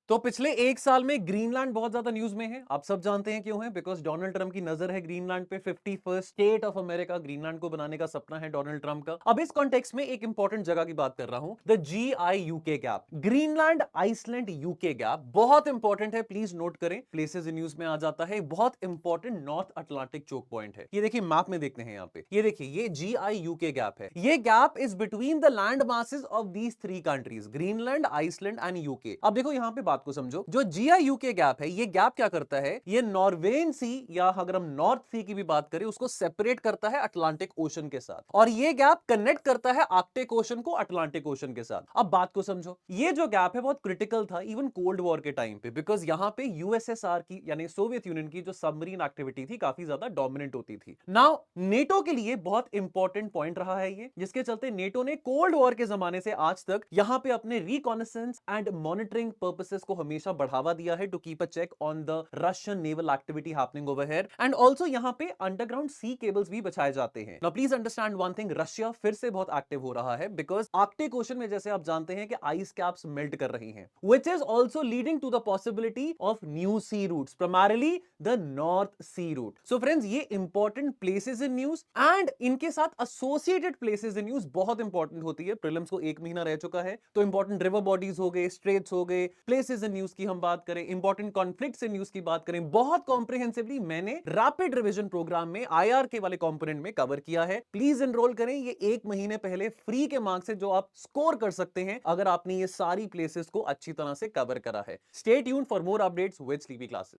तो पिछले एक साल में ग्रीनलैंड बहुत ज्यादा न्यूज में है। आप सब जानते हैं क्यों है, बिकॉज डोनाल्ड ट्रंप की नजर है ग्रीनलैंड पे। 51st state of America Greenland को बनाने का सपना है डोनाल्ड ट्रंप का। अब इस कॉन्टेक्स्ट में एक इंपॉर्टेंट जगह की बात कर रहा हूं, the GI UK gap, Greenland Iceland UK gap. बहुत इंपॉर्टेंट है, प्लीज नोट करें। प्लेसेस इन न्यूज में आ जाता है, बहुत important north Atlantic choke point है। ये देखिए मैप में देखते हैं यहाँ पे, ये देखिए ये GI UK गैप है। ये gap is between the land masses of these three countries, Greenland, Iceland and UK. अब देखो यहाँ पे बात को समझो, जो GI UK गैप है, ये गैप क्या करता है, ये नॉर्वेन सी या अगर हम नॉर्थ सी की भी बात करें, उसको सेपरेट करता है अटलांटिक ओशन के साथ, और ये गैप कनेक्ट करता है आर्कटिक ओशन को अटलांटिक ओशन के साथ। अब बात को समझो, ये जो गैप है बहुत क्रिटिकल था इवन कोल्ड वॉर के टाइम पे, बिकॉज यहां पे यूएसएसआर की यानी सोवियत यूनियन की जो सबमरीन एक्टिविटी थी काफी ज्यादा डोमिनेंट होती थी। नाउ नेटो के लिए बहुत इंपॉर्टेंट पॉइंट रहा है ये, जिसके चलते नेटो ने कोल्ड वॉर के जमाने से आज तक यहां पे अपने रिकॉनेसेंस एंड मॉनिटरिंग पर्पसेस को हमेशा बढ़ावा दिया है, to keep a check on the Russian naval activity happening over here. And also यहां पे अंडरग्राउंड सी केबल्स भी बचाए जाते हैं। Now please understand one thing, Russia फिर से बहुत एक्टिव हो रहा है, बिकॉज आर्कटिक ओशन में जैसे आप जानते हैं कि आइस कैप्स मेल्ट कर रही हैं, which is also leading to the possibility of new sea routes, primarily the North Sea route. So friends, ये important places in news and इनके साथ associated places in news बहुत important होती है। Prelims को एक महीना रह चुका है, तो important river bodies हो गए, straits हो गए, places in news की हम बात करें, important conflicts in news की बात करें, बहुत comprehensively मैंने rapid revision program में IR के वाले component में कवर किया है। प्लीज एनरोल करें, ये एक महीने पहले फ्री के मार्क्स है जो आप स्कोर कर सकते हैं अगर आपने ये सारी प्लेसेस को अच्छी तरह से कवर करा है। Stay tuned for more updates with sleepy classes.